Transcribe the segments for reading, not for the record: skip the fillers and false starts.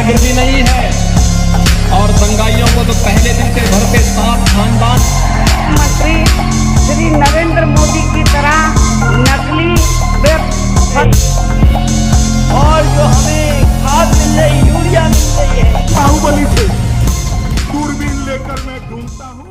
गुंडागर्दी नहीं है और दंगाइयों को तो पहले दिन से भरते साथ खानदान। मंत्री श्री नरेंद्र मोदी की तरह नकली और जो हमें खाद मिल रही, यूरिया मिल रही है, बाहुबली थे, दूरबीन लेकर मैं घूमता हूँ।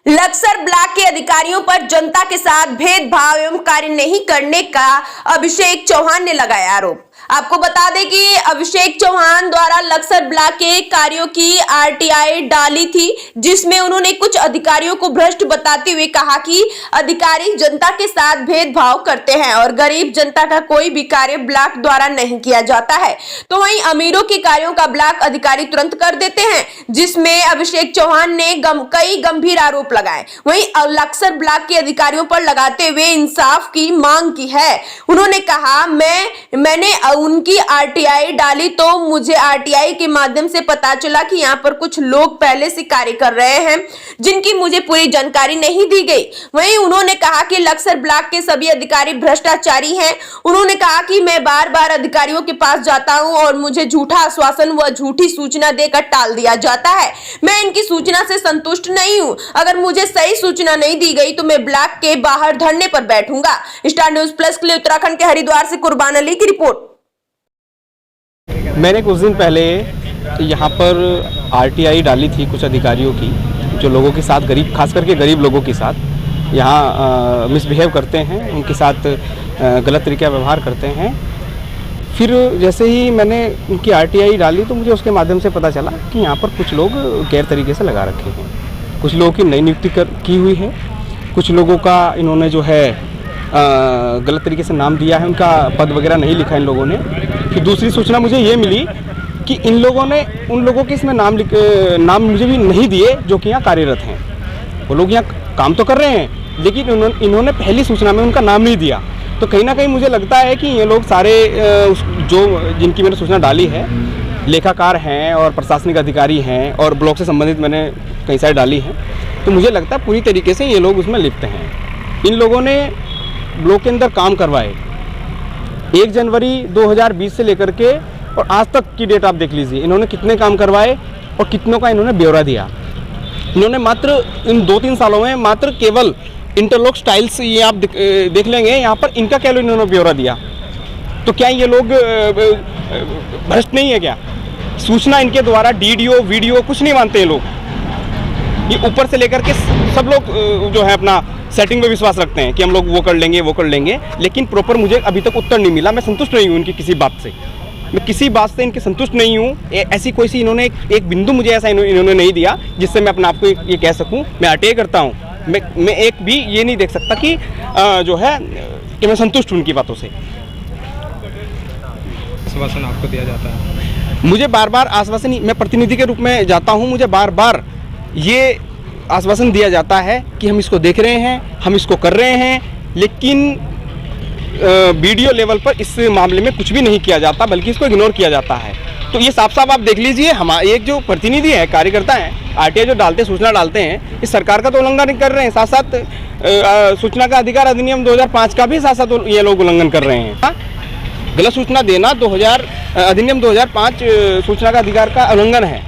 लक्सर ब्लॉक के अधिकारियों पर जनता के साथ भेदभाव एवं कार्य नहीं करने का अभिषेक चौहान ने लगाया आरोप। आपको बता दें कि अभिषेक चौहान द्वारा लक्सर ब्लॉक के कार्यों की आरटीआई डाली थी, जिसमें उन्होंने कुछ अधिकारियों को भ्रष्ट बताते हुए कहा कि अधिकारी जनता के साथ भेदभाव करते हैं और गरीब जनता का कोई भी कार्य ब्लॉक द्वारा नहीं किया जाता है, तो वहीं अमीरों के कार्यों का ब्लॉक अधिकारी तुरंत कर देते हैं, जिसमें अभिषेक चौहान ने कई गंभीर आरोप लगाए। वहीं लक्सर ब्लॉक के अधिकारियों पर लगाते हुए इंसाफ की मांग की है। उन्होंने कहा मैंने उनकी आरटीआई डाली तो मुझे आरटीआई के माध्यम से पता चला कि यहाँ पर कुछ लोग पहले से कार्य कर रहे हैं जिनकी मुझे पूरी जानकारी नहीं दी गई। वहीं उन्होंने कहा कि लक्सर ब्लॉक के सभी अधिकारी भ्रष्टाचारी हैं। उन्होंने कहा कि मैं बार बार अधिकारियों के पास जाता हूं और मुझे झूठा आश्वासन व झूठी सूचना देकर टाल दिया जाता है। मैं इनकी सूचना से संतुष्ट नहीं हूं। अगर मुझे सही सूचना नहीं दी गई तो मैं ब्लॉक के बाहर धरने पर बैठूंगा। स्टार न्यूज प्लस के लिए उत्तराखंड के हरिद्वार से कुर्बान अली की रिपोर्ट। मैंने कुछ दिन पहले यहाँ पर आरटीआई डाली थी कुछ अधिकारियों की, जो लोगों के साथ खास करके गरीब लोगों के साथ यहाँ मिसबिहेव करते हैं, उनके साथ गलत तरीके का व्यवहार करते हैं। फिर जैसे ही मैंने उनकी आरटीआई डाली तो मुझे उसके माध्यम से पता चला कि यहाँ पर कुछ लोग गैर तरीके से लगा रखे हैं। कुछ लोगों की नई नियुक्ति की हुई है, कुछ लोगों का इन्होंने जो है गलत तरीके से नाम दिया है, उनका पद वगैरह नहीं लिखा इन लोगों ने। फिर दूसरी सूचना मुझे ये मिली कि इन लोगों ने उन लोगों के इसमें नाम मुझे भी नहीं दिए जो कि यहाँ कार्यरत हैं। वो लोग यहाँ काम तो कर रहे हैं लेकिन इन्होंने पहली सूचना में उनका नाम नहीं दिया। तो कहीं ना कहीं मुझे लगता है कि ये लोग सारे जिनकी मैंने सूचना डाली है, लेखाकार हैं और प्रशासनिक अधिकारी हैं और ब्लॉक से संबंधित मैंने कई सारी डाली हैं, तो मुझे लगता है पूरी तरीके से ये लोग उसमें लिप्त हैं। इन लोगों ने ब्लॉक के अंदर काम करवाए 1 जनवरी 2020 से लेकर के और आज तक की डेट आप देख लीजिए, इन्होंने कितने काम करवाए और कितनों का इन्होंने ब्यौरा दिया। इन्होंने मात्र इन 2-3 सालों में मात्र केवल इंटरलॉक स्टाइल्स, ये आप देख लेंगे यहाँ पर, इनका केवल इन्होंने ब्यौरा दिया। तो क्या ये लोग भ्रष्ट नहीं है क्या? सूचना इनके द्वारा डीडीओ वीडियो कुछ नहीं मानते हैं लोग। ये ऊपर से लेकर के सब लोग जो है अपना सेटिंग में विश्वास रखते हैं कि हम लोग वो कर लेंगे, लेकिन प्रॉपर मुझे अभी तक उत्तर नहीं मिला। मैं संतुष्ट नहीं हूँ इनकी किसी बात से, मैं किसी बात से इनके संतुष्ट नहीं हूँ। ऐसी कोई सी इन्होंने एक बिंदु मुझे ऐसा इन्होंने नहीं दिया जिससे मैं अपने आप को ये कह सकूँ मैं आरटीआई करता हूँ। मैं एक भी ये नहीं देख सकता कि जो है कि मैं संतुष्ट हूँ उनकी बातों से। आश्वासन आपको दिया जाता है? मुझे बार बार आश्वासन, मैं प्रतिनिधि के रूप में जाता हूँ, मुझे बार बार ये आश्वासन दिया जाता है कि हम इसको देख रहे हैं, हम इसको कर रहे हैं, लेकिन वीडियो लेवल पर इस मामले में कुछ भी नहीं किया जाता, बल्कि इसको इग्नोर किया जाता है। तो ये साफ साफ आप देख लीजिए, हमारे एक जो प्रतिनिधि है, कार्यकर्ता हैं, आरटीआई जो डालते सूचना डालते हैं, इस सरकार का तो उल्लंघन कर रहे हैं, साथ साथ सूचना का अधिकार अधिनियम 2005 का भी साथ साथ ये लोग उल्लंघन कर रहे हैं। गलत सूचना देना अधिनियम 2005 सूचना का अधिकार का उल्लंघन है।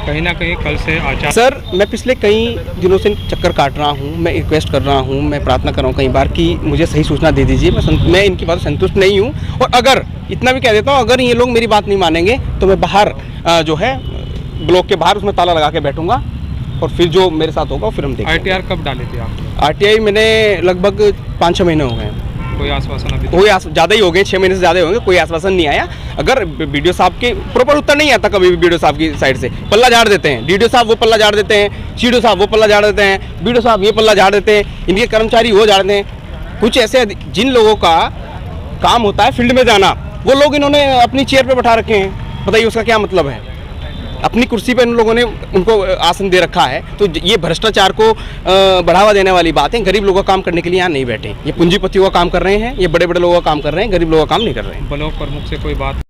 कहीं ना कहीं कल से आचार सर, मैं पिछले कई दिनों से चक्कर काट रहा हूँ, मैं रिक्वेस्ट कर रहा हूँ, मैं प्रार्थना कर रहा हूँ कई बार कि मुझे सही सूचना दे दीजिए। मैं इनकी बात संतुष्ट नहीं हूँ और अगर इतना भी कह देता हूँ, अगर ये लोग मेरी बात नहीं मानेंगे तो मैं बाहर जो है ब्लॉक के बाहर उसमें ताला लगा के बैठूंगा और फिर जो मेरे साथ होगा फिर हम देखेंगे। आरटीआई कब डाली थी आप? आरटीआई मैंने लगभग 5-6 महीने हो गए। कोई आश्वासन अभी? कोई ज़्यादा ही हो गए, 6 महीने से ज़्यादा होंगे, कोई आश्वासन नहीं आया। अगर वीडियो साहब के प्रॉपर उत्तर नहीं आता कभी भी, वीडियो साहब की साइड से पल्ला झाड़ देते हैं, डीडीओ साहब वो पल्ला झाड़ देते हैं, सीडीओ साहब वो पल्ला झाड़ देते हैं, वीडियो साहब ये पल्ला झाड़ देते हैं, इनके कर्मचारी वो झाड़ देते हैं। कुछ ऐसे जिन लोगों का काम होता है फील्ड में जाना, वो लोग इन्होंने अपनी चेयर पर बैठा रखे हैं। बताइए उसका क्या मतलब है? अपनी कुर्सी पर इन लोगों ने उनको आसन दे रखा है। तो ये भ्रष्टाचार को बढ़ावा देने वाली बात है। गरीब लोगों का काम करने के लिए यहाँ नहीं बैठे, ये पूंजीपतियों का काम कर रहे हैं, ये बड़े बड़े लोगों का काम कर रहे हैं, गरीब लोगों का काम नहीं कर रहे हैं। ब्लॉक प्रमुख से कोई बात